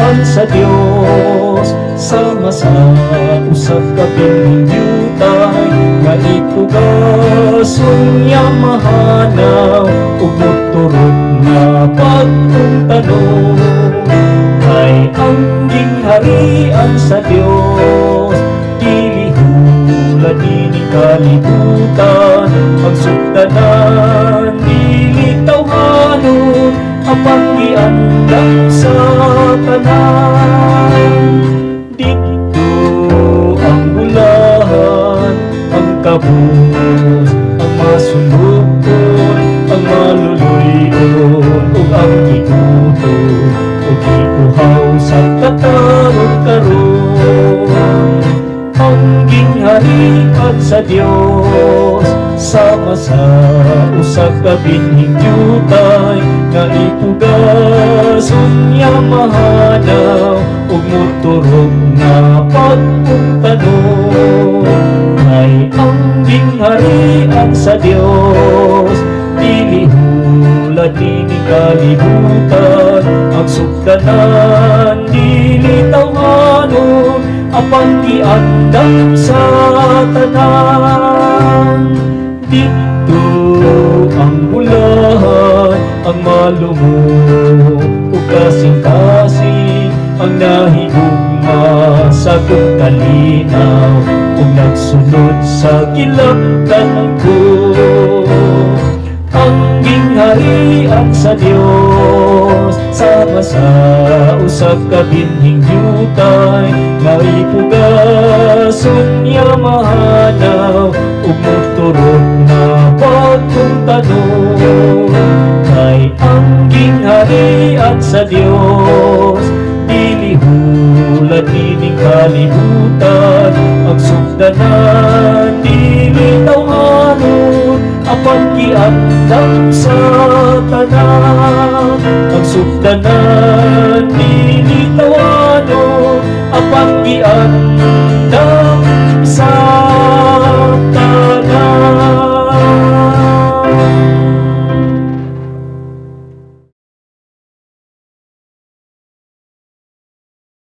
kaharian sa Dios, sama sa usab ka pinhingyutay, nga ipugason niya mahanaw, ug moturog na pagtungtanong. Kay ang gingharian sa Dios, dili hula dili kalibutan, pagsugdanan dili tawhanon, apanggiandam sa tanan. Dito ang bulahan, ang kabus, ang masulukon, ang maluluyon, ug ang igutom, ug iuhaw sa katarong karon. Ang gingharian sa Dios, sama sa usa ka pinhingyutay, nga ipugason niya mahanaw, ug moturog na pagtungtanong. Ay ang gingharian sa Dios, dili hula dili kalibutan, ang sugdanan dili tawhanon, apanggiandam sa tanan. Dito ang bulahan, ang malumo, ug kasing-kasing ang nahigugma sa kong kalinaw, ug nagsunod sa kilabtan ko. Ang gingharian sa Dios, sama sa usab ka pinhingyutay, nga ipugason niya mahanaw, ug moturog na pagtungtanong. Kay ang gingharian sa Dios, dili hula dili kalibutan, ang sugdanan dili tawhanon, apanggiandam sa tanan. Ang sugdanan